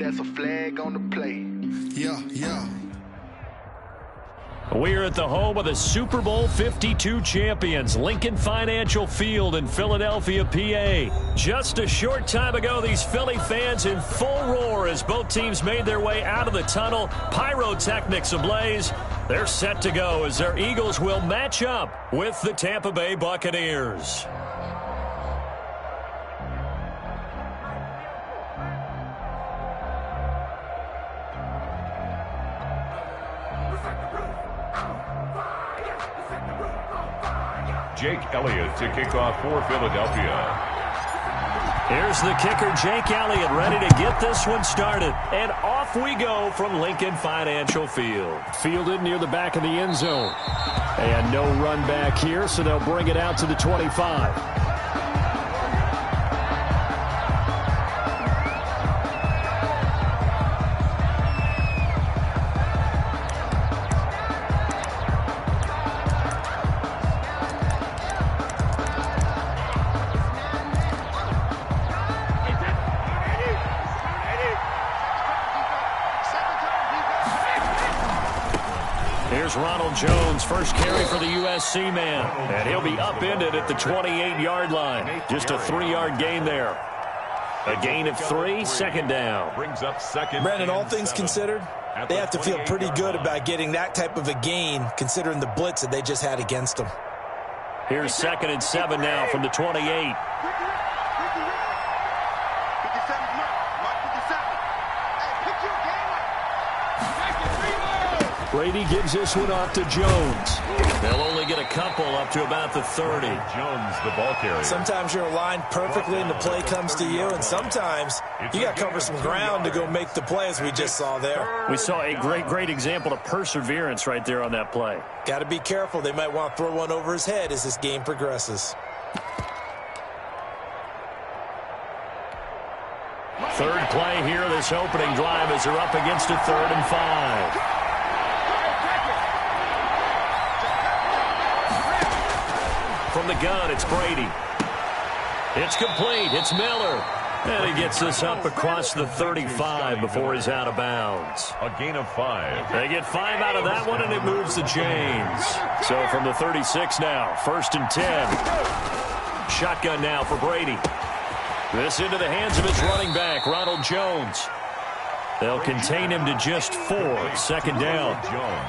that's a flag on the play. Yeah. We're at the home of the Super Bowl 52 champions, Lincoln Financial Field in Philadelphia, PA. Just a short time ago, these Philly fans in full roar as both teams made their way out of the tunnel. Pyrotechnics ablaze. They're set to go as their Eagles will match up with the Tampa Bay Buccaneers. Jake Elliott to kick off for Philadelphia. Here's the kicker, Jake Elliott, ready to get this one started. And off we go from Lincoln Financial Field. Fielded near the back of the end zone. And no run back here, so they'll bring it out to the 25. Here's Ronald Jones, first carry for the USC man. And he'll be upended at the 28-yard line. Just a 3-yard gain there. A gain of 3, second down. Brings up second. Brandon, all things considered, they have to feel pretty good about getting that type of a gain, considering the blitz that they just had against them. Here's 2nd and 7 now from the 28. Brady gives this one off to Jones. They'll only get a couple up to about the 30. Jones, the ball carrier. Sometimes you're aligned perfectly and the play comes to you, and sometimes you got to cover some ground to go make the play, as we just saw there. We saw a great example of perseverance right there on that play. Got to be careful. They might want to throw one over his head as this game progresses. Third play here, this opening drive as they're up against a 3rd and 5. From the gun, it's Brady. It's complete. It's Miller. And he gets this up across the 35 before he's out of bounds. A gain of 5. They get 5 out of that one, and it moves the chains. So from the 36 now, 1st and 10. Shotgun now for Brady. This into the hands of his running back, Ronald Jones. They'll contain him to just 4, 2nd down.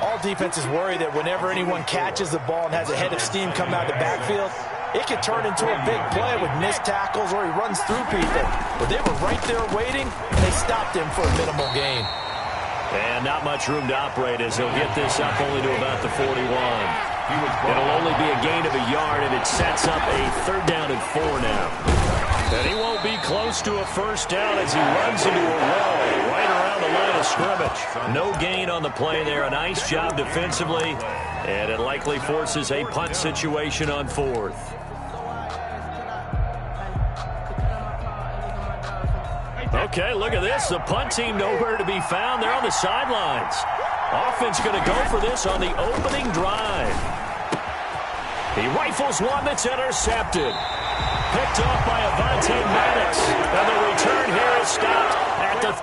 All defenses worry that whenever anyone catches the ball and has a head of steam come out of the backfield, it could turn into a big play with missed tackles or he runs through people. But they were right there waiting, and they stopped him for a minimal gain. And not much room to operate as he'll get this up only to about the 41. It'll only be a gain of a yard, and it sets up a 3rd down and 4 now. And he won't be close to a 1st down as he runs into a wall right around the line of scrimmage. No gain on the play there. A nice job defensively, and it likely forces a punt situation on 4th. Okay, look at this. The punt team nowhere to be found. They're on the sidelines. Offense going to go for this on the opening drive. He rifles one that's intercepted. Picked off by Avonte Maddox. And the return here is stopped at the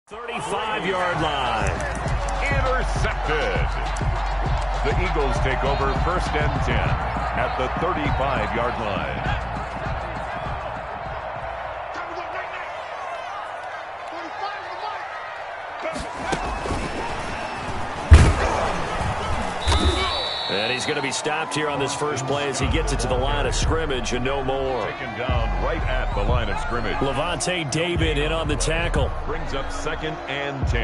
35-yard line. Intercepted. The Eagles take over 1st and 10 at the 35-yard line. And he's going to be stopped here on this first play as he gets it to the line of scrimmage and no more. Taken down right at the line of scrimmage. Levante David in on the tackle. Brings up 2nd and 10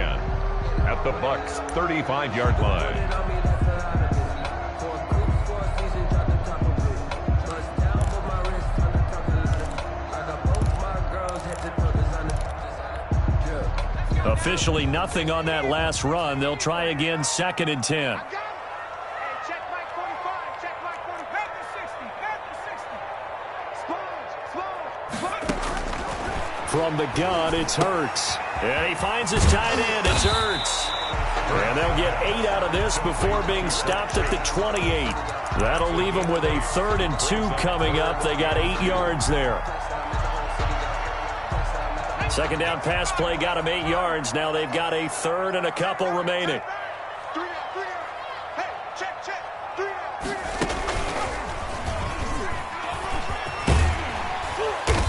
at the Bucs' 35-yard line. Officially nothing on that last run. They'll try again, 2nd and 10. From the gun, it's Hurts. And he finds his tight end. It's Hurts. And they'll get 8 out of this before being stopped at the 28. That'll leave them with a 3rd and 2 coming up. They got 8 yards there. Second down pass play got them 8 yards. Now they've got a 3rd and a couple remaining.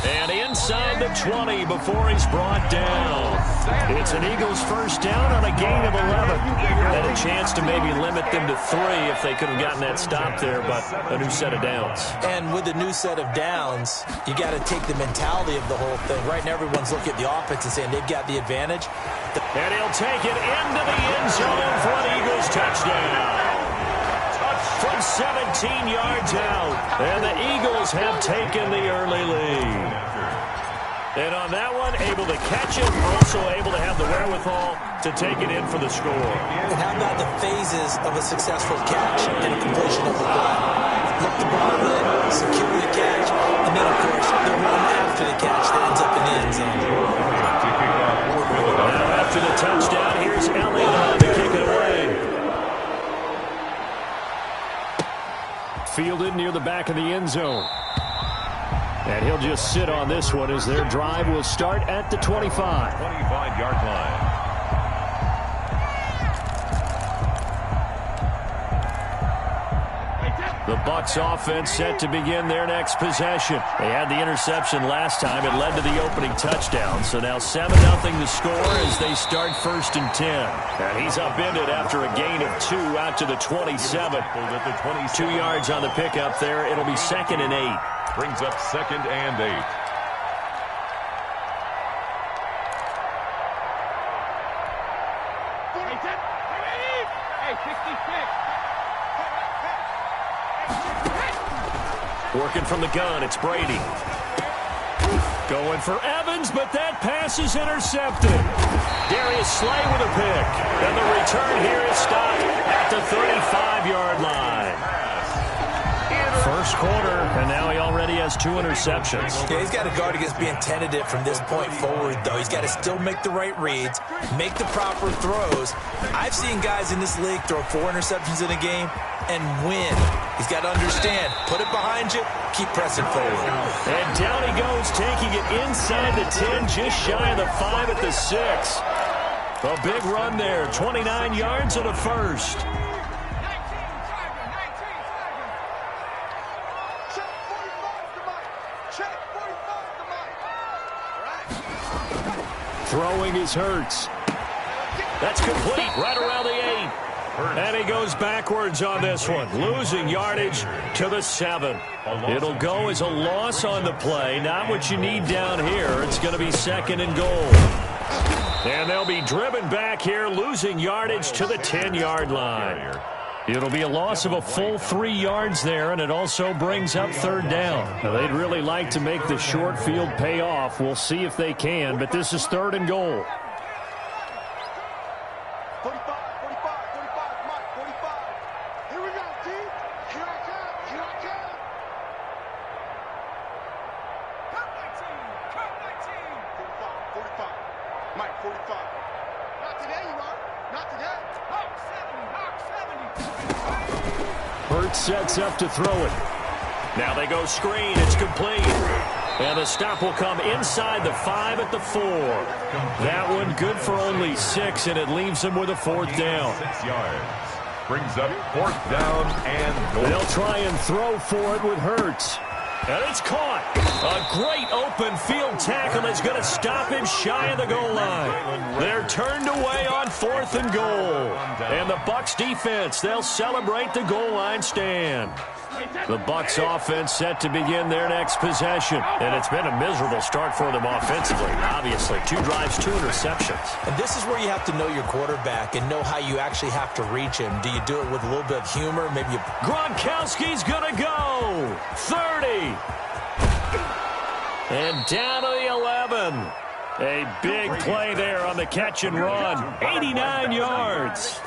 And inside the 20 before he's brought down. It's an Eagles first down on a gain of 11. And a chance to maybe limit them to 3 if they could have gotten that stop there, but a new set of downs. And with a new set of downs, you got to take the mentality of the whole thing. Right now, everyone's looking at the offense and saying they've got the advantage. And he'll take it into the end zone for an Eagles touchdown. From 17 yards out. And the Eagles have taken the early lead. And on that one, able to catch it, also able to have the wherewithal to take it in for the score. And how about the phases of a successful catch and a completion of the play? Look the ball in, secure the catch, and then, of course, the run after the catch that ends up in the end zone. Now after the touchdown, here's Elliott to kick it away. Fielded near the back of the end zone. And he'll just sit on this one as their drive will start at the 25. 25-yard line. The Bucs offense set to begin their next possession. They had the interception last time. It led to the opening touchdown. So now 7-0 the score as they start 1st and 10. And he's upended after a gain of 2 out to the 27. 2 yards on the pickup there. It'll be 2nd and 8. Brings up 2nd and 8. Working from the gun, it's Brady. Going for Evans, but that pass is intercepted. Darius Slay with a pick. And the return here is stopped at the 35-yard line. First quarter, and now he already has 2 interceptions. Yeah, he's got to guard against being tentative from this point forward, though. He's got to still make the right reads, make the proper throws. I've seen guys in this league throw 4 interceptions in a game and win. He's got to understand, put it behind you, keep pressing forward. And down he goes, taking it inside the 10, just shy of the 5 at the 6. A big run there, 29 yards and a first. Throwing is Hurts. That's complete right around the 8. And he goes backwards on this one, losing yardage to the 7. It'll go as a loss on the play, not what you need down here. It's going to be 2nd and goal. And they'll be driven back here, losing yardage to the 10-yard line. It'll be a loss of a full 3 yards there, and it also brings up 3rd down. Now, they'd really like to make the short field pay off. We'll see if they can, but this is 3rd and goal. 45, Mike, 45. Here we go, T. Here I come. Cut my team. 45. Mike, 45. Not today, you are. Not today. Hawk 70. Hurts sets up to throw it. Now they go screen. It's complete. And the stop will come inside the 5 at the 4. That one good for only 6, and it leaves them with a 4th down. 6 yards. Brings up 4th down and goal. They'll try and throw for it with Hurts. And it's caught. A great open field tackle is going to stop him shy of the goal line. They're turned away on 4th and goal. And the Bucs defense, they'll celebrate the goal line stand. The Bucs offense set to begin their next possession. And it's been a miserable start for them offensively, obviously. 2 drives, 2 interceptions. And this is where you have to know your quarterback and know how you actually have to reach him. Do you do it with a little bit of humor? Maybe you... Gronkowski's going to go. 30. And down to the 11. A big play there on the catch and run. 89 yards.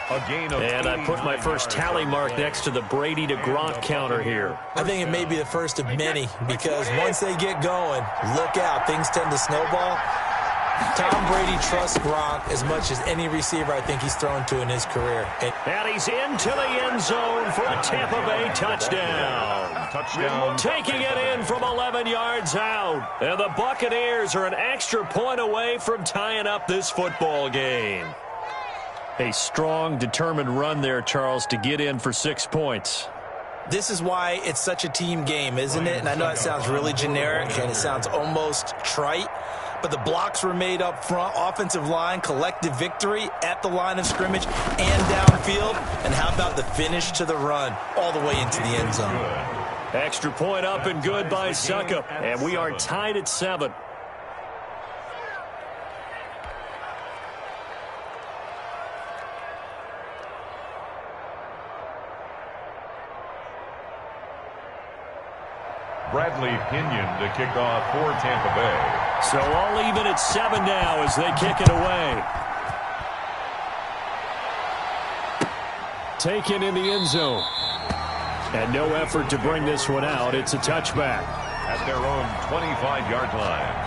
A gain of And I put my first tally mark next to the Brady to Gronk counter here. I think it may be the first of many because once they get going, look out. Things tend to snowball. Tom Brady trusts Gronk as much as any receiver I think he's thrown to in his career. And he's into the end zone for a Tampa Bay touchdown. Touchdown. Taking it in from 11 yards out. And the Buccaneers are an extra point away from tying up this football game. A strong, determined run there, Charles, to get in for 6 points. This is why it's such a team game, isn't it? And I know it sounds really generic and it sounds almost trite, but the blocks were made up front, offensive line, collective victory at the line of scrimmage and downfield. And how about the finish to the run all the way into the end zone? Extra point up and good by Suckup. And we are tied at 7. Bradley Pinion to kick off for Tampa Bay. So all even at 7 now as they kick it away. Taken in the end zone. And no effort to bring this one out. It's a touchback. At their own 25-yard line.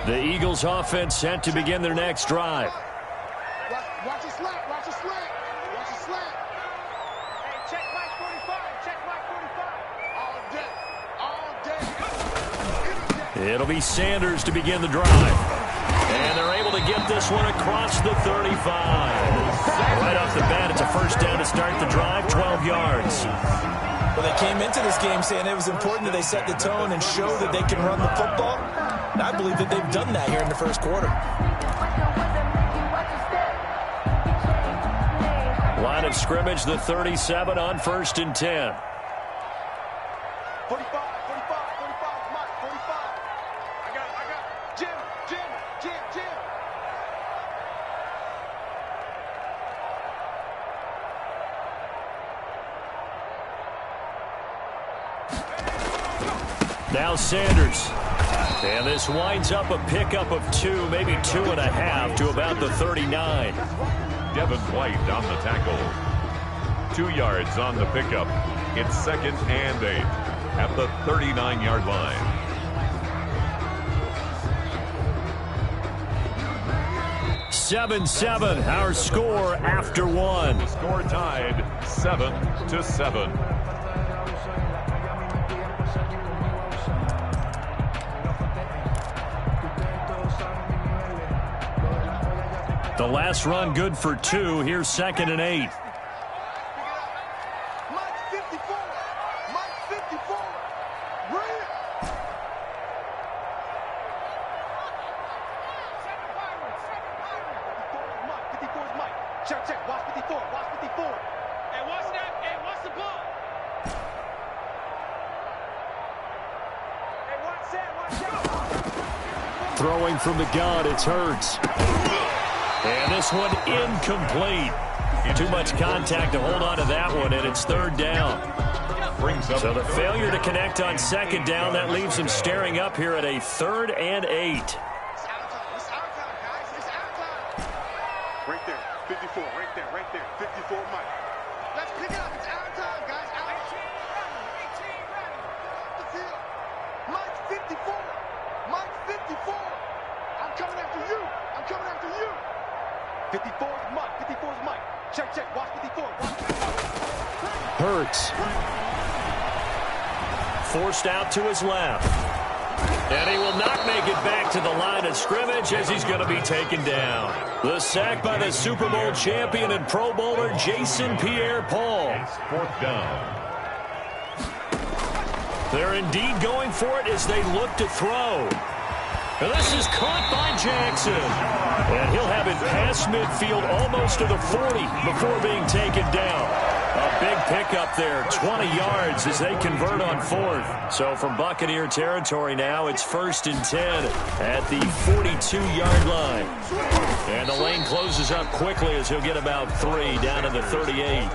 The Eagles offense set to begin their next drive. Watch it slant, watch it slant, watch it slant. Hey, check Mike 45, check Mike 45. All day. It'll be Sanders to begin the drive. And they're able to get this one across the 35. Right off the bat, it's a first down to start the drive, 12 yards. Well, they came into this game saying it was important that they set the tone and show that they can run the football. And I believe that they've done that here in the first quarter. Line of scrimmage, the 37 on 1st and 10. 45, 45, 45, Mike, 45. I got it. Jim. Now Sanders. And this winds up a pickup of 2, maybe 2.5 to about the 39. Devin White on the tackle. 2 yards on the pickup. It's 2nd and 8 at the 39-yard line. Seven, our score after 1. The score tied 7-7. The last run good for 2. Here's 2nd and 8. Mike 54. Mike 54. Bring it. Mike 54 is Mike. Check. Watch 54. Watch 54. Hey, watch that. Hey, watch the ball. Hey, watch that. Throwing from the gun, it's Hurts. And this one incomplete. Too much contact to hold on to that one, and it's 3rd down. So the failure to connect on 2nd down, that leaves them staring up here at a 3rd and 8. It's our time. It's our time, guys. It's our time. Right there. 54. Right there. 54, Mike. Let's pick it up. It's our time, guys. 18 running. Off the field. Mike 54. Mike 54. I'm coming after you. 54 is Mike. 54 is Mike. Check. Watch 54. Watch 54. Hurts. Forced out to his left. And he will not make it back to the line of scrimmage as he's going to be taken down. The sack by the Super Bowl champion and Pro Bowler Jason Pierre-Paul. 4th down. They're indeed going for it as they look to throw. And this is caught by Jackson. And he'll have it past midfield almost to the 40 before being taken down. A big pickup there, 20 yards as they convert on 4th. So from Buccaneer territory now, it's 1st and 10 at the 42-yard line. And the lane closes up quickly as he'll get about 3 down to the 38.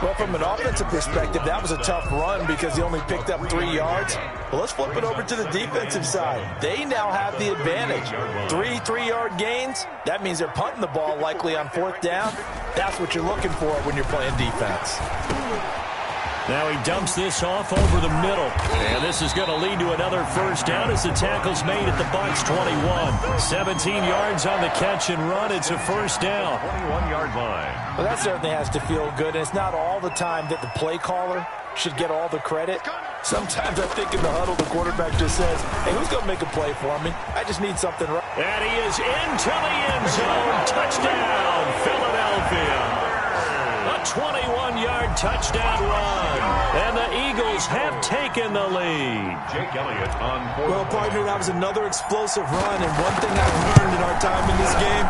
Well, from an offensive perspective, that was a tough run because he only picked up 3 yards. Well, let's flip it over to the defensive side. They now have the advantage. 3 3-yard gains. That means they're punting the ball likely on 4th down. That's what you're looking for when you're playing defense. Now he dumps this off over the middle. And this is going to lead to another 1st down as the tackle's made at the Bucs 21. 17 yards on the catch and run. It's a 1st down. 21-yard line. Well, that certainly has to feel good. And it's not all the time that the play caller should get all the credit. Sometimes I think in the huddle, the quarterback just says, hey, who's going to make a play for me? I just need something right. And he is into the end zone. Touchdown, Philadelphia. A 21-yard touchdown run. And the Eagles have taken the lead. Jake Elliott on 4th. Well, partner, that was another explosive run. And one thing I've learned in our time in this game,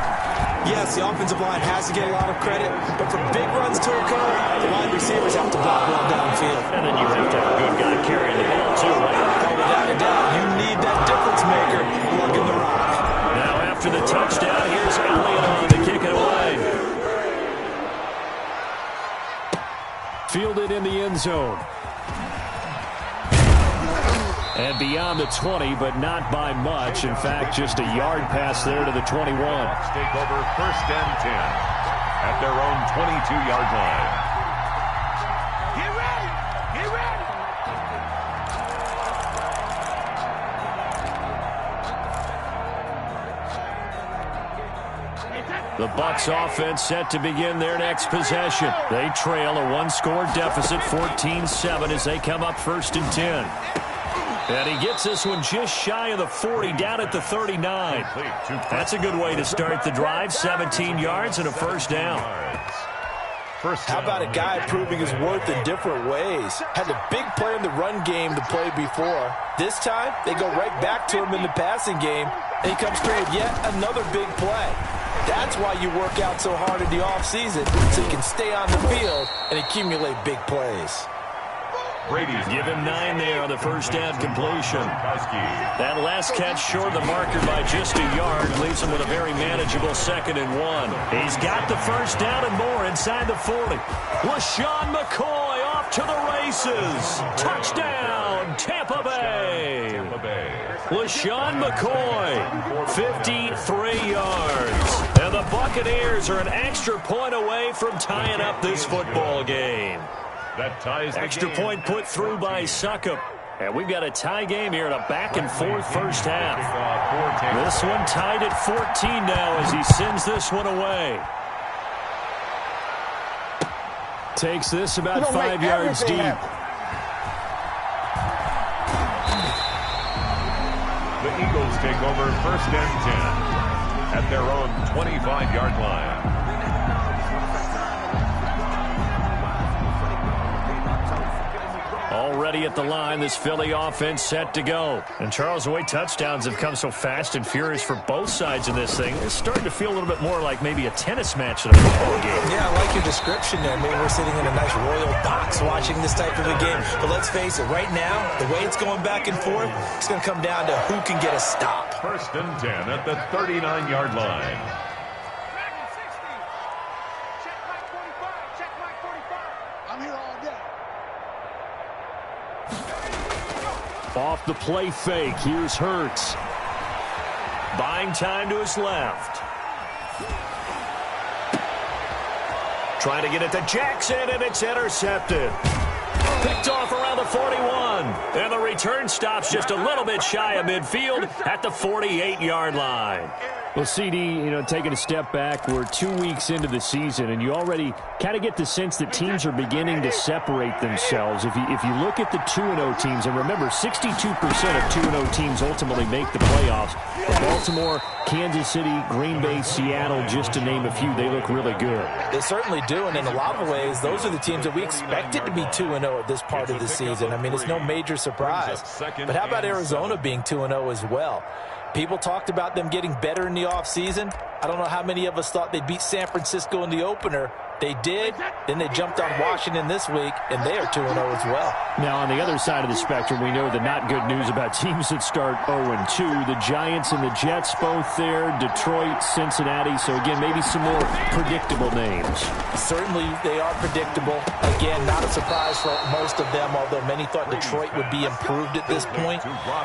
yes, the offensive line has to get a lot of credit, but for big runs to occur, the wide receivers have to block well downfield. And then you have to have a good guy carrying the ball, too, right? Oh, without a doubt, you need that difference maker lugging the rock. Now after the touchdown, here's Elliott on to kick it away. Fielded in the end zone. And beyond the 20, but not by much. In fact, just a yard pass there to the 21. Take over 1st and 10 at their own 22-yard line. Get ready! Get ready! The Bucs offense set to begin their next possession. They trail a 1-score deficit, 14-7, as they come up 1st and 10. And he gets this one just shy of the 40, down at the 39. That's a good way to start the drive. 17 yards and a 1st down. How about a guy proving his worth in different ways? Had a big play in the run game to play before. This time, they go right back to him in the passing game, and he comes through with yet another big play. That's why you work out so hard in the offseason, so you can stay on the field and accumulate big plays. Brady's Give him 9 there on the 1st down completion. That last catch short of the marker by just a yard leaves him with a very manageable 2nd and 1. He's got the 1st down and more inside the 40. LaShawn McCoy off to the races. Touchdown, Tampa Bay. LaShawn McCoy, 53 yards. And the Buccaneers are an extra point away from tying up this football game. That ties the Extra game. point put through by Succop. And we've got a tie game here in a back-and-forth 1st half. This one tied at 14 now as he sends this one away. Takes this about 5 yards deep. The Eagles take over 1st and 10 at their own 25-yard line. Already at the line, this Philly offense set to go. And Charles, the way touchdowns have come so fast and furious for both sides in this thing, it's starting to feel a little bit more like maybe a tennis match than a football game. Yeah, I like your description there. Maybe we're sitting in a nice royal box watching this type of a game. But let's face it, right now, the way it's going back and forth, it's going to come down to who can get a stop. 1st and 10 at the 39-yard line. Check Mike 45. Check Mike 45. I'm here all day. Off the play fake, here's Hurts. Buying time to his left. Trying to get it to Jackson, and it's intercepted. Picked off around the 41. And the return stops just a little bit shy of midfield at the 48-yard line. Well, CD, taking a step back, we're 2 weeks into the season, and you already kind of get the sense that teams are beginning to separate themselves. If you look at the 2-0 teams, and remember, 62% of 2-0 teams ultimately make the playoffs. Baltimore, Kansas City, Green Bay, Seattle, just to name a few, they look really good. They certainly do, and in a lot of ways, those are the teams that we expected to be 2-0 at this part of the season. I mean, it's no major surprise. But how about Arizona being 2-0 as well? People talked about them getting better in the offseason. I don't know how many of us thought they'd beat San Francisco in the opener, They did, then they jumped on Washington this week, and they are 2-0 as well. Now, on the other side of the spectrum, we know the not good news about teams that start 0-2. The Giants and the Jets both there, Detroit, Cincinnati. So, again, maybe some more predictable names. Certainly, they are predictable. Again, not a surprise for most of them, although many thought Detroit would be improved at this point.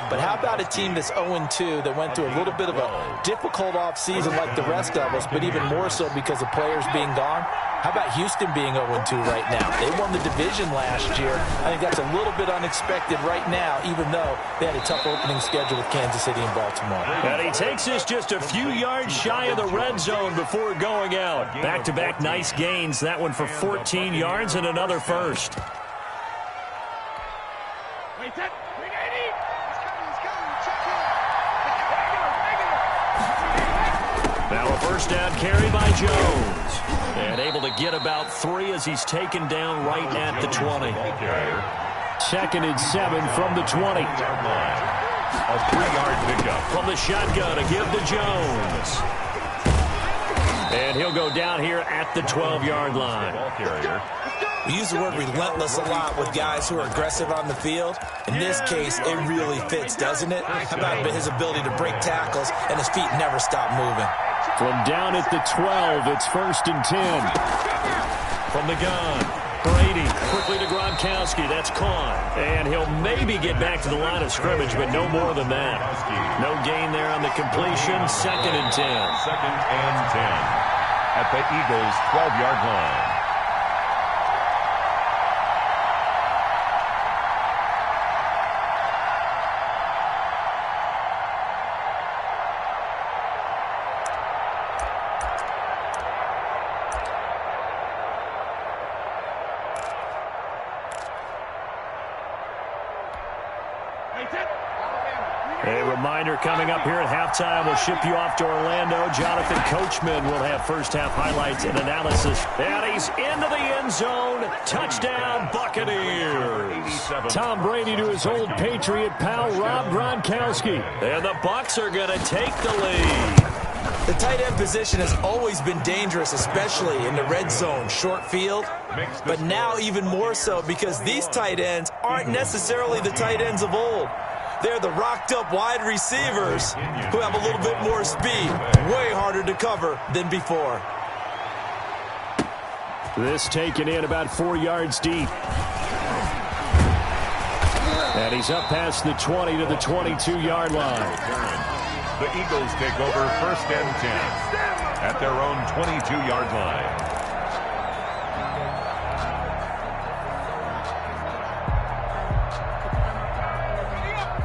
But how about a team that's 0-2 that went through a little bit of a difficult offseason like the rest of us, but even more so because of players being gone? How about Houston being 0-2 right now? They won the division last year. I think that's a little bit unexpected right now, even though they had a tough opening schedule with Kansas City and Baltimore. And he takes us just a few yards shy of the red zone before going out. Back-to-back nice gains. That one for 14 yards and another first. Now a first down carry by Jones. And able to get about 3 as he's taken down right at the 20. 2nd and 7 from the 20. A 3-yard pickup. From the shotgun to give to Jones. And he'll go down here at the 12-yard line. We use the word relentless a lot with guys who are aggressive on the field. In this case, it really fits, doesn't it? How about his ability to break tackles and his feet never stop moving? From down at the 12, it's 1st and 10. From the gun, Brady quickly to Gronkowski. That's caught. And he'll maybe get back to the line of scrimmage, but no more than that. No gain there on the completion. 2nd and 10. 2nd and 10 at the Eagles' 12-yard line. A reminder coming up here at halftime. We'll ship you off to Orlando. Jonathan Coachman will have first-half highlights and analysis. And he's into the end zone. Touchdown, Buccaneers. Tom Brady to his old Patriot pal, Rob Gronkowski. And the Bucs are going to take the lead. The tight end position has always been dangerous, especially in the red zone, short field. But now even more so because these tight ends aren't necessarily the tight ends of old. They're the rocked-up wide receivers who have a little bit more speed. Way harder to cover than before. This taken in about 4 yards deep. And he's up past the 20 to the 22-yard line. The Eagles take over 1st and 10 at their own 22-yard line.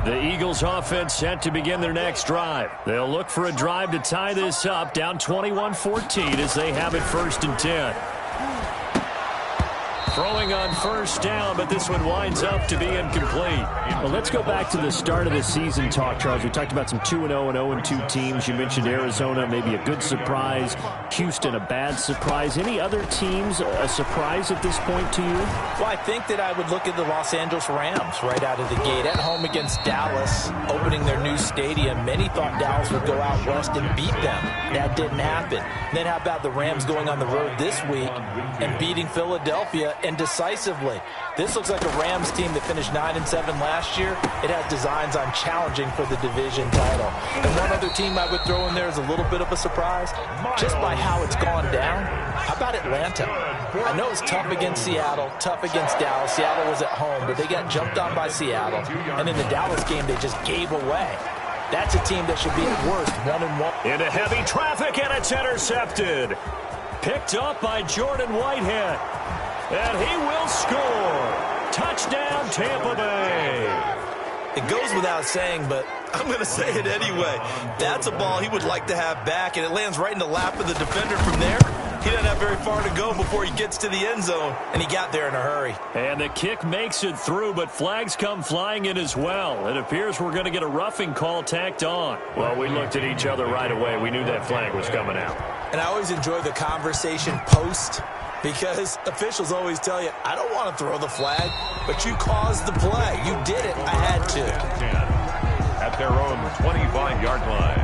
The Eagles offense set to begin their next drive. They'll look for a drive to tie this up, down 21-14 as they have it 1st and 10. Throwing on first down, but this one winds up to be incomplete. Well, let's go back to the start of the season talk, Charles. We talked about some 2-0 and 0-2 teams. You mentioned Arizona, maybe a good surprise. Houston, a bad surprise. Any other teams a surprise at this point to you? Well, I think that I would look at the Los Angeles Rams right out of the gate. At home against Dallas, opening their new stadium. Many thought Dallas would go out west and beat them. That didn't happen. Then how about the Rams going on the road this week and beating Philadelphia and decisively? This looks like a Rams team that finished 9-7 last year. It has designs on challenging for the division title. And one other team I would throw in there is a little bit of a surprise, just by how it's gone down. How about Atlanta? I know it's tough against Seattle, tough against Dallas. Seattle was at home, but they got jumped on by Seattle. And in the Dallas game, they just gave away. That's a team that should be at worst 1-1. Into heavy traffic, and it's intercepted. Picked up by Jordan Whitehead. And he will score. Touchdown, Tampa Bay. It goes without saying, but I'm going to say it anyway. That's a ball he would like to have back, and it lands right in the lap of the defender from there. He doesn't have very far to go before he gets to the end zone, and he got there in a hurry. And the kick makes it through, but flags come flying in as well. It appears we're going to get a roughing call tacked on. Well, we looked at each other right away. We knew that flag was coming out. And I always enjoy the conversation post, because officials always tell you, I don't want to throw the flag, but you caused the play. You did it. I had to. At their own 25-yard line.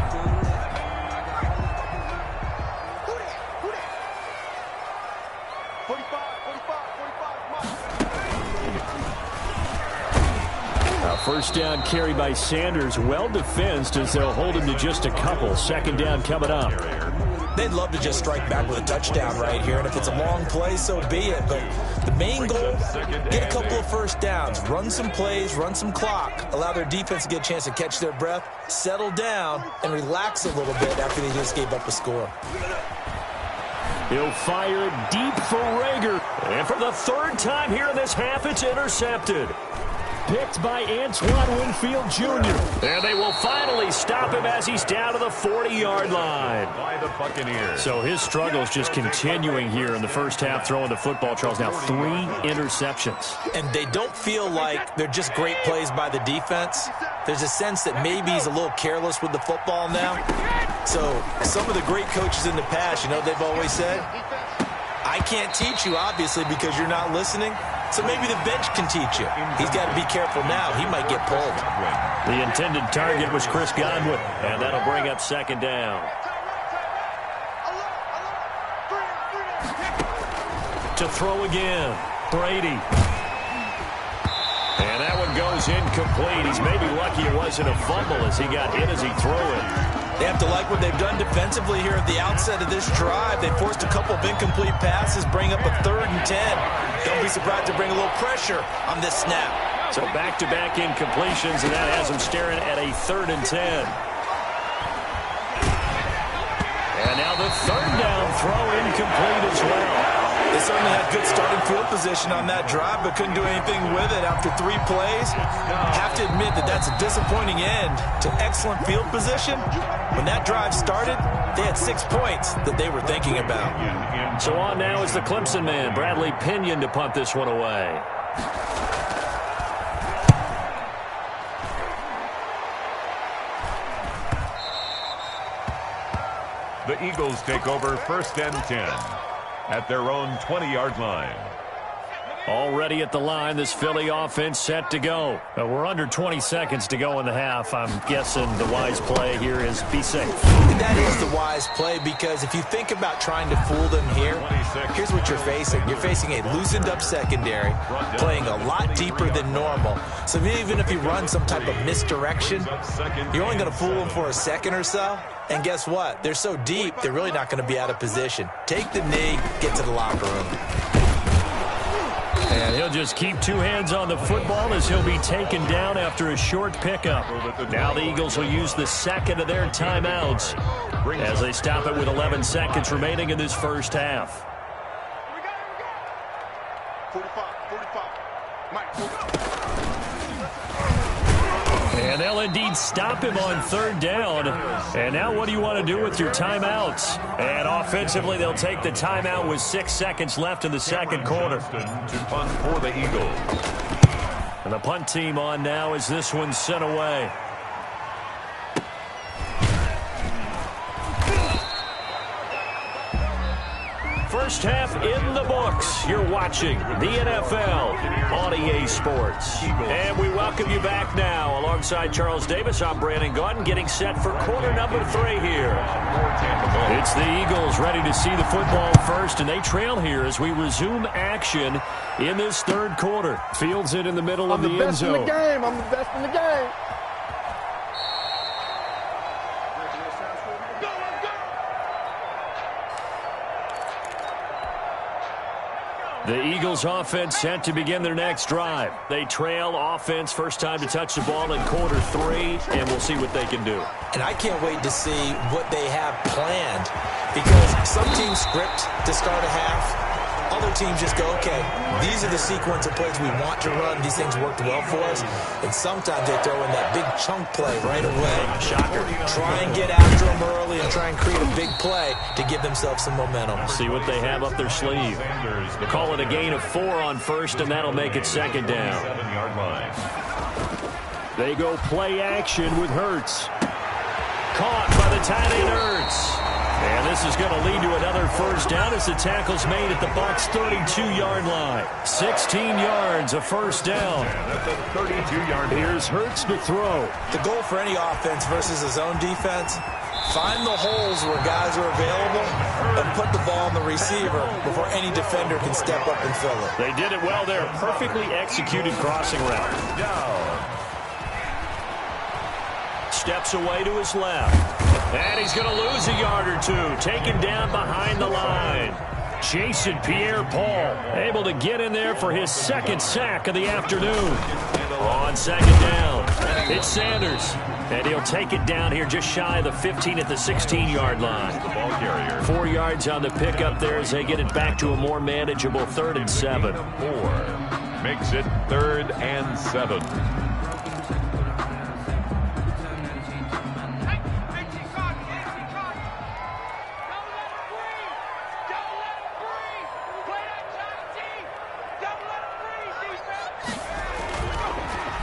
First down carry by Sanders, well defensed as they'll hold him to just a couple. Second down coming up. They'd love to just strike back with a touchdown right here, and if it's a long play, so be it. But the main goal, get a couple of first downs, run some plays, run some clock, allow their defense to get a chance to catch their breath, settle down, and relax a little bit after they just gave up a score. He'll fire deep for Rager. And for the third time here in this half, it's intercepted. Picked by Antoine Winfield Jr. And they will finally stop him as he's down to the 40-yard line. By the Buccaneers. So his struggle's just continuing here in the first half, throwing the football. Charles, now 3 interceptions. And they don't feel like they're just great plays by the defense. There's a sense that maybe he's a little careless with the football now. So some of the great coaches in the past, you know, they've always said, I can't teach you, obviously, because you're not listening. So maybe the bench can teach you. He's got to be careful now. He might get pulled. The intended target was Chris Godwin, and that'll bring up second down. To throw again, Brady. And that one goes incomplete. He's maybe lucky it wasn't a fumble as he got hit as he threw it. They have to like what they've done defensively here at the outset of this drive. They forced a couple of incomplete passes, bring up a 3rd and 10. Don't be surprised to bring a little pressure on this snap. So back-to-back incompletions, and that has them staring at a 3rd and 10. And now the 3rd down throw incomplete as well. They certainly had good starting field position on that drive, but couldn't do anything with it after 3 plays. Have to admit that that's a disappointing end to excellent field position. When that drive started, they had 6 points that they were thinking about. So on now is the Clemson man, Bradley Pinion, to punt this one away. The Eagles take over 1st and 10 at their own 20-yard line. Already at the line, this Philly offense set to go. We're under 20 seconds to go in the half. I'm guessing the wise play here is be safe. That is the wise play, because if you think about trying to fool them here, here's what you're facing. You're facing a loosened-up secondary, playing a lot deeper than normal. So even if you run some type of misdirection, you're only going to fool them for a second or so. And guess what? They're so deep, they're really not going to be out of position. Take the knee, get to the locker room. And he'll just keep 2 hands on the football as he'll be taken down after a short pickup. Now the Eagles will use the 2nd of their timeouts as they stop it with 11 seconds remaining in this first half. 45. And they'll indeed stop him on 3rd down. And now what do you want to do with your timeouts? And offensively, they'll take the timeout with 6 seconds left in the second quarter. To punt for the Eagles. And the punt team on now as this one's sent away. First half in the books. You're watching the NFL on EA Sports. And we welcome you back now. Alongside Charles Davis, I'm Brandon Gaudin, getting set for quarter number 3 here. It's the Eagles ready to see the football first, and they trail here as we resume action in this 3rd quarter. Fields it in the middle of the end zone. I'm the best in the game. The Eagles offense set to begin their next drive. They trail offense, first time to touch the ball in quarter 3, and we'll see what they can do. And I can't wait to see what they have planned, because some teams script to start a half. Other teams just go, okay, these are the sequence of plays we want to run. These things worked well for us. And sometimes they throw in that big chunk play right away. Shocker. Try and get after them early and try and create a big play to give themselves some momentum. See what they have up their sleeve. Call it a gain of 4 on 1st, and that'll make it 2nd down. 7-yard line. They go play action with Hurts. Caught by the tight end Hurts. And this is going to lead to another first down as the tackle's made at the Bucs' 32-yard line. 16 yards, a first down. That's a 32-yard line. Here's Hurts to throw. The goal for any offense versus a zone defense Find the holes where guys are available and put the ball on the receiver before any defender can step up and fill it. They did it well there. Perfectly executed crossing route. Steps away to his left. And he's going to lose a yard or two. Taken down behind the line. Jason Pierre-Paul able to get in there for his second sack of the afternoon. On second down, it's Sanders. And he'll take it down here just shy of the 15 at the 16-yard line. The ball carrier. 4 yards on the pickup there as they get it back to a more manageable 3rd and 7. 4 makes it 3rd and 7.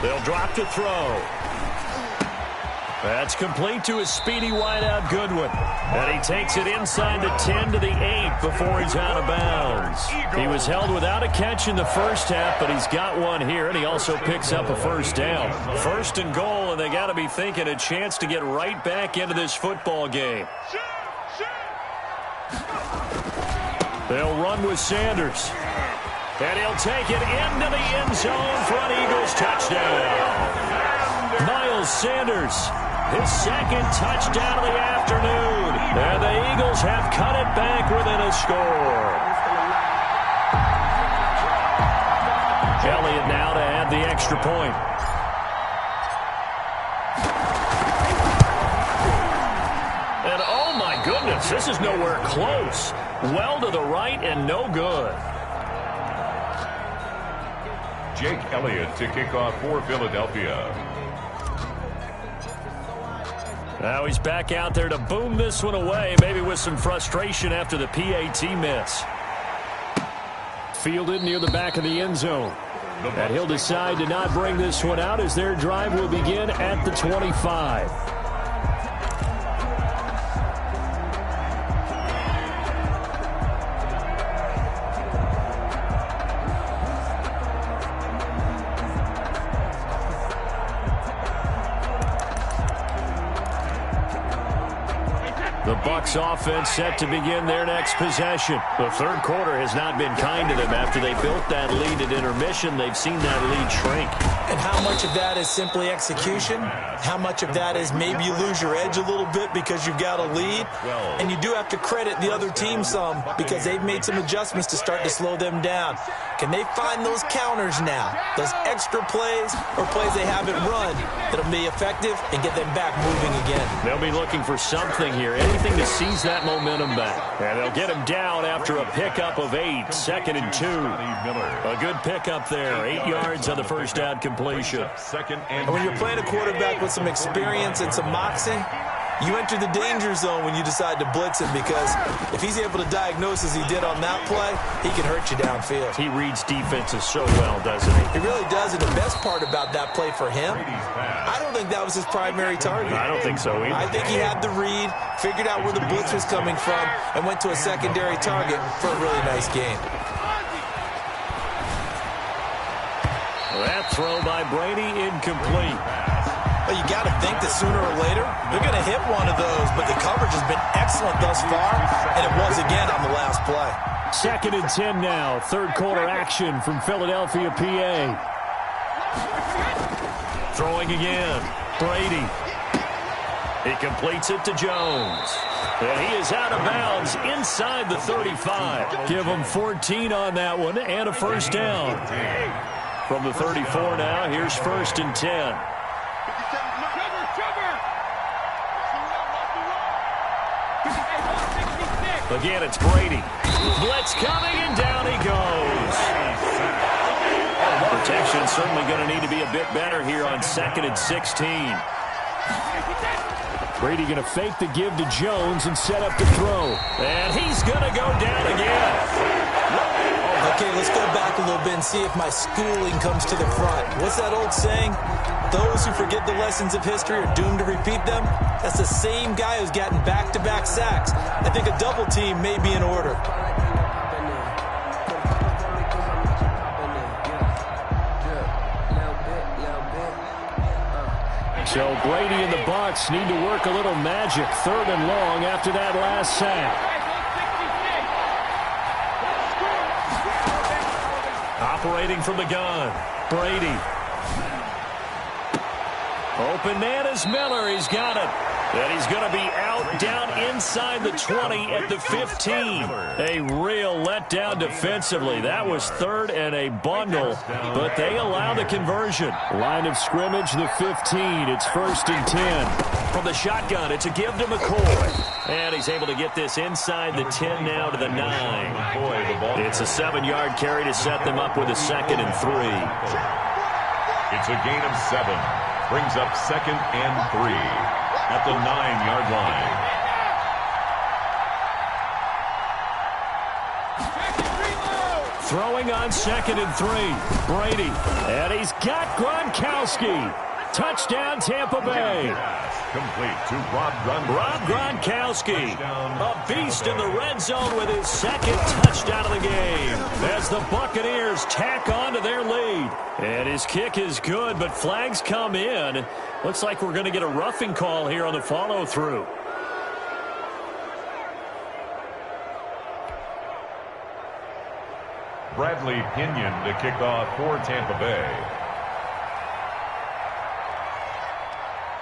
They'll drop to throw. That's complete to his speedy wideout Goodwin. And he takes it inside the 10 to the 8 before he's out of bounds. He was held without a catch in the first half, but he's got one here, and he also picks up a first down. 1st and goal, and they got to be thinking a chance to get right back into this football game. They'll run with Sanders. And he'll take it into the end zone for an Eagles touchdown. Miles Sanders, his second touchdown of the afternoon. And the Eagles have cut it back within a score. Elliott now to add the extra point. And oh my goodness, this is nowhere close. Well to the right and no good. Jake Elliott to kick off for Philadelphia. Now he's back out there to boom this one away, maybe with some frustration after the PAT miss. Fielded near the back of the end zone. And he'll decide to not bring this one out as their drive will begin at the 25. The Bucs offense set to begin their next possession. The third quarter has not been kind to them after they built that lead at intermission. They've seen that lead shrink. And how much of that is simply execution? How much of that is maybe you lose your edge a little bit because you've got a lead? And you do have to credit the other team some because they've made some adjustments to start to slow them down. Can they find those counters now? Those extra plays or plays they haven't run that'll be effective and get them back moving again? They'll be looking for something here. Anything to seize that momentum back. And they'll get him down after a pickup of 8. 2nd and 2. A good pickup there. 8 yards on the first down completion. And when you're playing a quarterback with some experience and some moxie, you enter the danger zone when you decide to blitz him because if he's able to diagnose as he did on that play, he can hurt you downfield. He reads defenses so well, doesn't he? He really does, and the best part about that play for him, I don't think that was his primary target. I don't think so either. I think he had the read, figured out where the blitz was coming from, and went to a secondary target for a really nice game. That throw by Brady incomplete. Well, you got to think that sooner or later, they're going to hit one of those, but the coverage has been excellent thus far, and it was again on the last play. 2nd and 10 now. Third quarter action from Philadelphia, PA. Throwing again. Brady. He completes it to Jones. And he is out of bounds inside the 35. Give him 14 on that one and a first down. From the 34 now, here's 1st and 10. Again, it's Brady. Blitz coming, and down he goes. Protection certainly going to need to be a bit better here on 2nd and 16. Brady going to fake the give to Jones and set up the throw. And he's going to go down again. Okay, let's go back a little bit and see if my schooling comes to the front. What's that old saying? Those who forget the lessons of history are doomed to repeat them. That's the same guy who's gotten back-to-back sacks. I think a double team may be in order. So Brady and the Bucs need to work a little magic. 3rd and long after that last sack. Operating from the gun, Brady. Open man is Miller. He's got it. And he's going to be out down inside the 20 at the 15. A real letdown defensively. That was 3rd and a bundle, but they allow the conversion. Line of scrimmage, the 15. It's 1st and 10. From the shotgun, it's a give to McCoy. And he's able to get this inside the 10 now to the 9. It's a 7-yard carry to set them up with a 2nd and 3. It's a gain of 7. Brings up 2nd and 3. At the 9-yard line. Throwing on 2nd and 3. Brady. And he's got Gronkowski. Touchdown, Tampa Bay. Complete to Rob Gronkowski. A beast in the red zone with his 2nd touchdown of the game. As the Buccaneers tack on to their lead. And his kick is good, but flags come in. Looks like we're going to get a roughing call here on the follow-through. Bradley Pinion to kick off for Tampa Bay.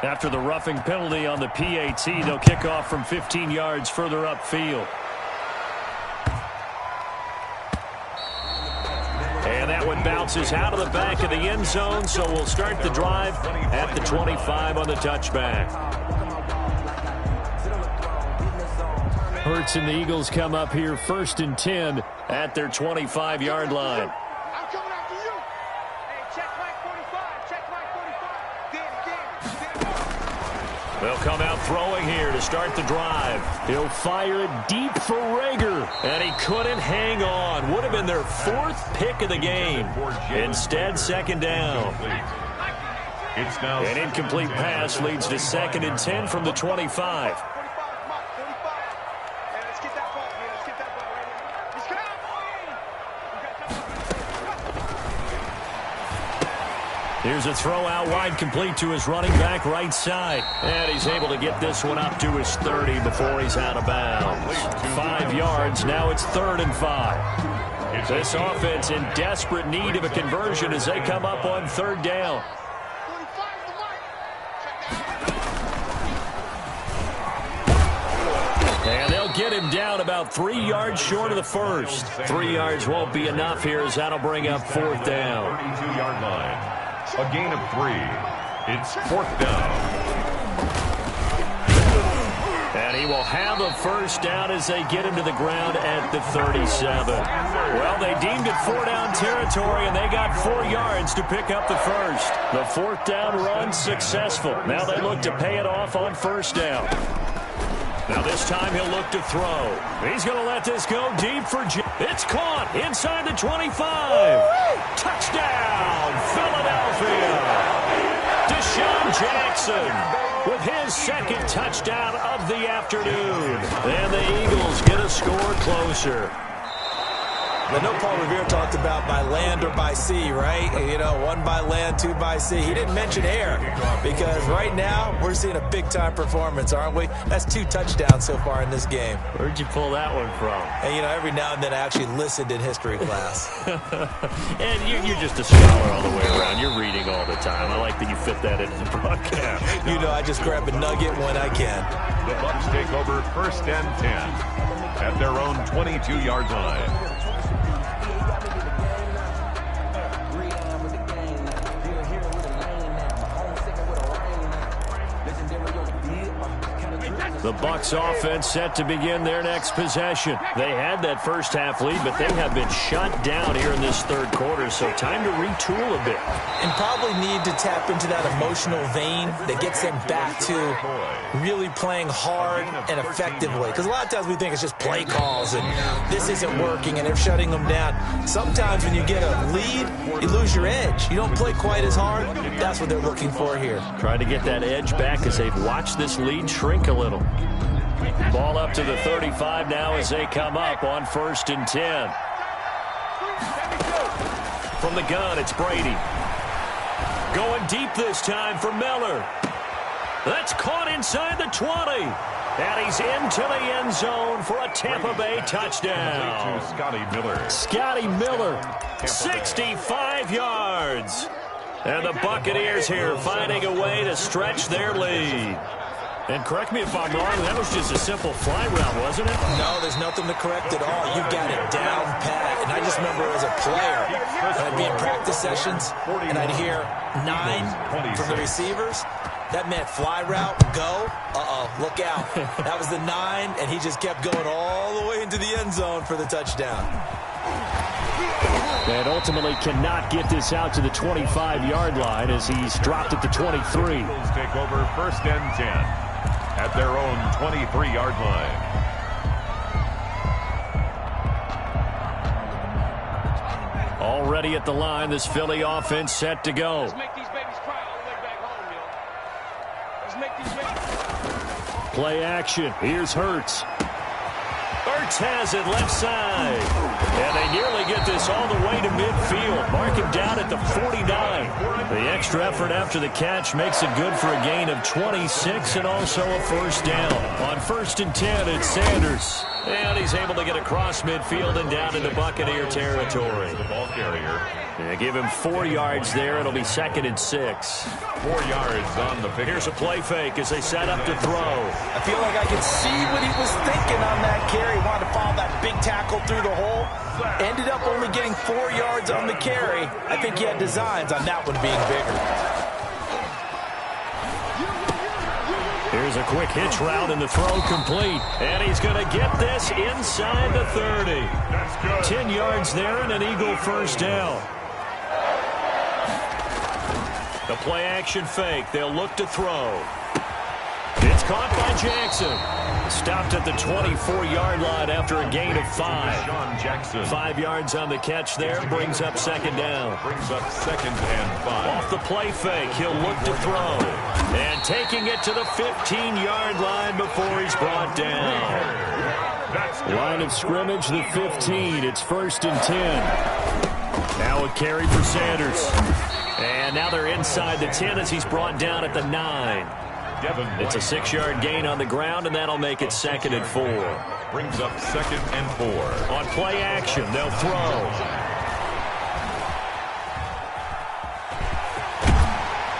After the roughing penalty on the PAT, they'll kick off from 15 yards further upfield. And that one bounces out of the back of the end zone, so we'll start the drive at the 25 on the touchback. Hurts and the Eagles come up here 1st and 10 at their 25-yard line. I'm coming after you. Hey, check Mike 45. Check Mike 45. They'll come out throwing here to start the drive. He'll fire it deep for Rager, and he couldn't hang on. Would have been their 4th pick of the game. Instead, 2nd down. It's now an incomplete pass leads to 2nd and 10 from the 25. Here's a throw out wide, complete to his running back right side. And he's able to get this one up to his 30 before he's out of bounds. 5 yards, now it's 3rd and 5. This offense in desperate need of a conversion as they come up on 3rd down. And they'll get him down about 3 yards short of the first. 3 yards won't be enough here as that'll bring up 4th down. 32-yard line. A gain of 3. It's 4th down. And he will have a 1st down as they get him to the ground at the 37. Well, they deemed it 4-down territory, and they got 4 yards to pick up the 1st. The 4th down run successful. Now they look to pay it off on 1st down. Now this time he'll look to throw. He's going to let this go deep for it's caught inside the 25. Touchdown, Philadelphia. Deshaun Jackson with his 2nd touchdown of the afternoon. And the Eagles get a score closer. I know Paul Revere talked about by land or by sea, right? You know, 1 by land, 2 by sea. He didn't mention air because right now we're seeing a big-time performance, aren't we? That's 2 touchdowns so far in this game. Where'd you pull that one from? And, you know, every now and then I actually listened in history class. And you're just a scholar all the way around. You're reading all the time. I like that you fit that into the broadcast. You know, I just grab a nugget when I can. The Bucs take over 1st and 10 at their own 22-yard line. The Bucs offense set to begin their next possession. They had that first half lead, but they have been shut down here in this 3rd quarter, so time to retool a bit. And probably need to tap into that emotional vein that gets them back to really playing hard and effectively. Because a lot of times we think it's just play calls and this isn't working and they're shutting them down. Sometimes when you get a lead, you lose your edge. You don't play quite as hard. That's what they're looking for here. Trying to get that edge back as they've watched this lead shrink a little. Ball up to the 35 now as they come up on 1st and 10. From the gun, it's Brady. Going deep this time for Miller. That's caught inside the 20. And he's into the end zone for a Tampa Bay touchdown. Scotty Miller. Scotty Miller, 65 yards. And the Buccaneers here finding a way to stretch their lead. And correct me if I'm wrong, that was just a simple fly route, wasn't it? No, there's nothing to correct at all. You've got it down pat. And I just remember as a player, I'd be in practice sessions, and I'd hear 9 from the receivers. That meant fly route, go. Look out. That was the 9, and he just kept going all the way into the end zone for the touchdown. And ultimately cannot get this out to the 25-yard line as he's dropped at the 23. Eagles take over 1st and 10 at their own 23-yard line. Already at the line, this Philly offense set to go. Let's make these babies cry all the way back home, yo. Let's make these babies. Play action. Here's Hurts. Hurts has it left side. And they nearly get this all the way to midfield. Mark him down at the 49. The extra effort after the catch makes it good for a gain of 26 and also a first down. On 1st and 10, it's Sanders. And he's able to get across midfield and down into Buccaneer territory. The ball carrier. Yeah, give him 4 yards there. It'll be 2nd and 6. 4 yards on the pick. Here's a play fake as they set up to throw. I feel like I could see what he was thinking on that carry. He wanted to follow that big tackle through the hole. Ended up only getting 4 yards on the carry. I think he had designs on that one being bigger. Here's a quick hitch route and the throw complete. And he's going to get this inside the 30. 10 yards there and an Eagle first down. The play action fake. They'll look to throw. It's caught by Jackson. Stopped at the 24-yard line after a gain of 5. Sean Jackson. 5 yards on the catch there. Brings up 2nd down. Brings up 2nd and 5. Off the play fake, he'll look to throw. And taking it to the 15-yard line before he's brought down. Line of scrimmage, the 15. It's 1st and 10. Now a carry for Sanders. And now they're inside the 10 as he's brought down at the 9. It's a 6-yard gain on the ground, and that'll make it 2nd and 4. Brings up 2nd and 4. On play action, they'll throw.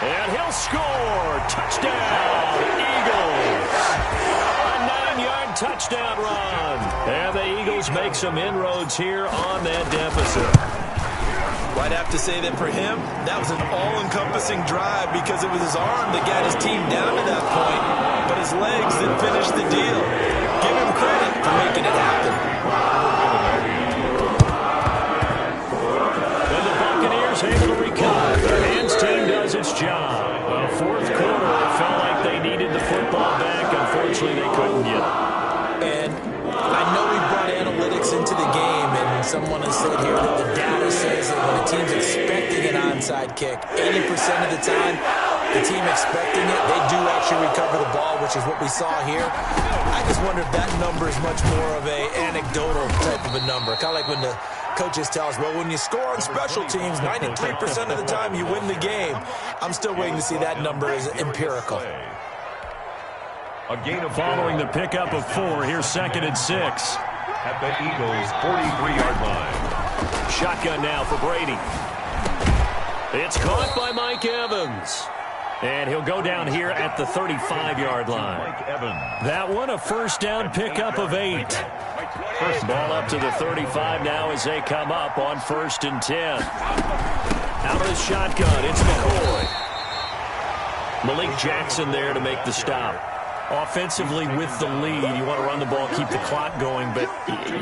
And he'll score. Touchdown, Eagles. A 9-yard touchdown run. And the Eagles make some inroads here on that deficit. I'd have to say that for him, that was an all-encompassing drive because it was his arm that got his team down to that point, but his legs that finished the deal. Give him credit for making it happen. And the Buccaneers able to recover. The hands team does its job. Well, 4th quarter, it felt like they needed the football back. Unfortunately, they couldn't get it. And I know we brought analytics into the game, and someone has said here that the data says that when a team's expecting an onside kick, 80% of the time, the team expecting it, they do actually recover the ball, which is what we saw here. I just wonder if that number is much more of a anecdotal type of a number. Kind of like when the coaches tell us, well, when you score on special teams, 93% of the time you win the game. I'm still waiting to see that number as empirical. A gain of Following the pickup of 4, here's 2nd and 6. At the Eagles' 43-yard line. Shotgun now for Brady. It's caught by Mike Evans. And he'll go down here at the 35-yard line. Mike Evans. That one a first down pickup of 8. First ball up to the 35 now as they come up on 1st and 10. Out of the shotgun, it's McCoy. Malik Jackson there to make the stop. Offensively with the lead, you want to run the ball, keep the clock going, but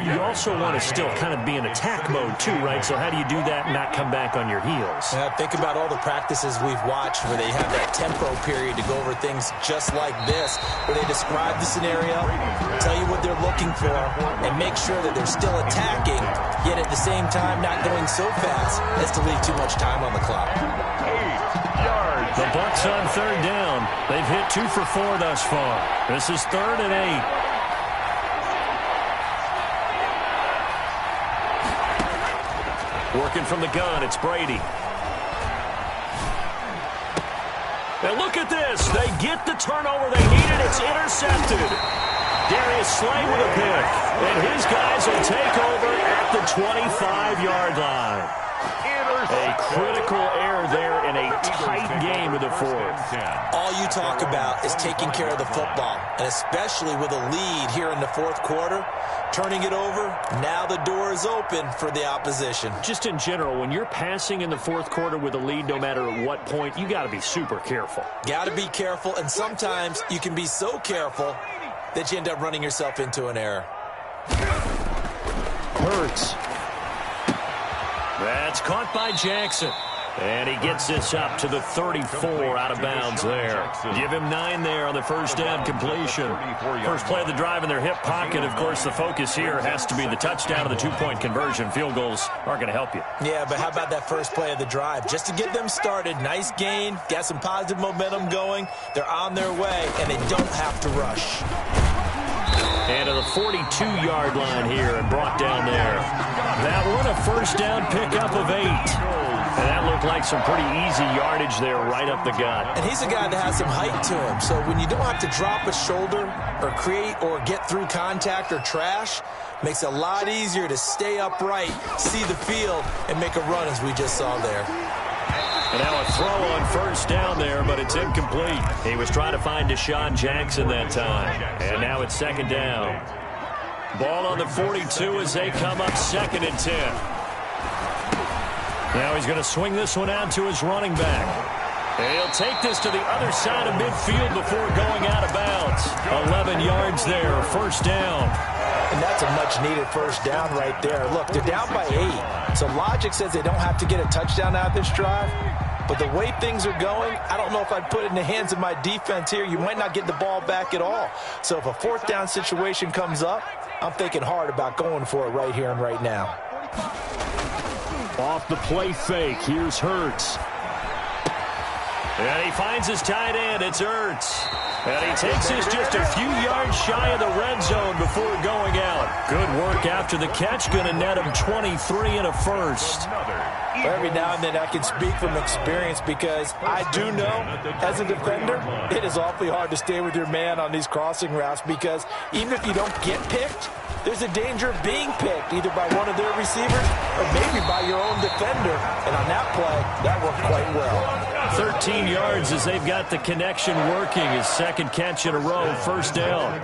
you also want to still kind of be in attack mode too, right? So how do you do that and not come back on your heels? Yeah, think about all the practices we've watched where they have that tempo period to go over things just like this, where they describe the scenario, tell you what they're looking for, and make sure that they're still attacking, yet at the same time not going so fast as to leave too much time on the clock. 8 yards. The Bucs on 3rd down. They've hit 2 for 4 thus far. This is 3rd and 8. Working from the gun, it's Brady. And look at this. They get the turnover they needed. It's intercepted. Darius Slay with a pick. And his guys will take over at the 25-yard line. A critical error there in a tight game in the fourth. All you talk about is taking care of the football, and especially with a lead here in the fourth quarter, turning it over, now the door is open for the opposition. Just in general, when you're passing in the fourth quarter with a lead, no matter at what point, you got to be super careful. Got to be careful, and sometimes you can be so careful that you end up running yourself into an error. Hurts. That's caught by Jackson. And he gets this up to the 34 out of bounds there. Give him 9 there on the first down completion. First play of the drive in their hip pocket. Of course, the focus here has to be the touchdown and the 2-point conversion. Field goals aren't going to help you. Yeah, but how about that first play of the drive? Just to get them started, nice gain, got some positive momentum going. They're on their way, and they don't have to rush. And to the 42-yard line here and brought down there. That one a first down pickup of 8. And that looked like some pretty easy yardage there right up the gut. And he's a guy that has some height to him. So when you don't have to drop a shoulder or create or get through contact or trash, makes it a lot easier to stay upright, see the field, and make a run as we just saw there. And now a throw on first down there, but it's incomplete. He was trying to find Deshaun Jackson that time. And now it's second down. Ball on the 42 as they come up 2nd and 10. Now he's going to swing this one out to his running back. And he'll take this to the other side of midfield before going out of bounds. 11 yards there, first down. And that's a much-needed first down right there. Look, they're down by 8. So logic says they don't have to get a touchdown out of this drive. But the way things are going, I don't know if I'd put it in the hands of my defense here. You might not get the ball back at all. So if a fourth down situation comes up, I'm thinking hard about going for it right here and right now. Off the play fake, here's Hurts. And he finds his tight end, it's Hurts. And he takes this just a few yards shy of the red zone before going out. Good work after the catch, going to net him 23 and a first. Every now and then I can speak from experience because I do know, as a defender, it is awfully hard to stay with your man on these crossing routes because even if you don't get picked, there's a danger of being picked either by one of their receivers or maybe by your own defender. And on that play, that worked quite well. 13 yards as they've got the connection working. His second catch in a row, first down.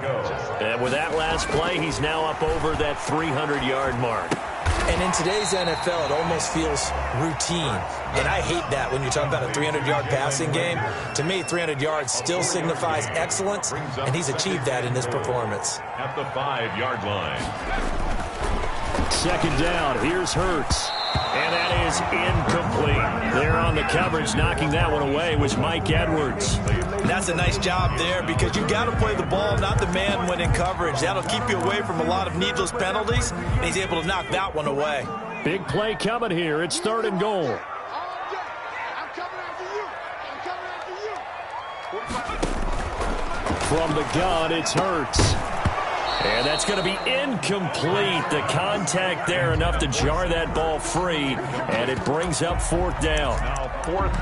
And with that last play, he's now up over that 300-yard mark. And in today's NFL, it almost feels routine. And I hate that when you talk about a 300-yard passing game. To me, 300 yards still signifies excellence, and he's achieved that in this performance. At the 5-yard line. Second down, here's Hurts. And that is incomplete. There on the coverage, knocking that one away was Mike Edwards. That's a nice job there because you've got to play the ball, not the man when in coverage. That'll keep you away from a lot of needless penalties, and he's able to knock that one away. Big play coming here. It's 3rd and goal. I'm coming after you. From the gun, it's Hurts. And that's going to be incomplete. The contact there enough to jar that ball free, and it brings up 4th down.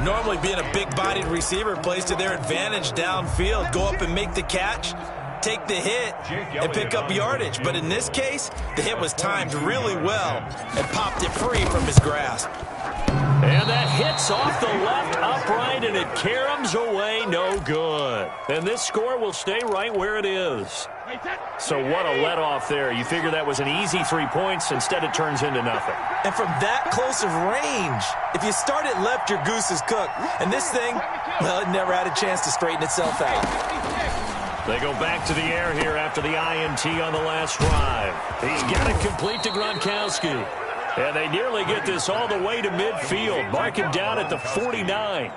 Normally being a big-bodied receiver plays to their advantage downfield. Go up and make the catch, take the hit, and pick up yardage. But in this case, the hit was timed really well and popped it free from his grasp. And that hits off the left upright, and it caroms away no good. And this score will stay right where it is. So what a let-off there. You figure that was an easy 3 points. Instead, it turns into nothing. And from that close of range, if you start it left, your goose is cooked. And this thing, well, it never had a chance to straighten itself out. They go back to the air here after the INT on the last drive. He's got it complete to Gronkowski. And they nearly get this all the way to midfield. Mark him down at the 49.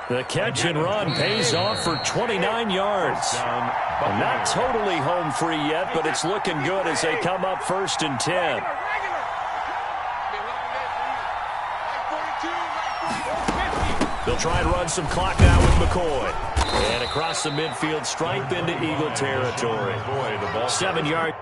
The catch and run pays off for 29 yards. Not totally home free yet, but it's looking good as they come up 1st and 10. They'll try and run some clock now with McCoy. And across the midfield stripe into Eagle territory. 7 yards.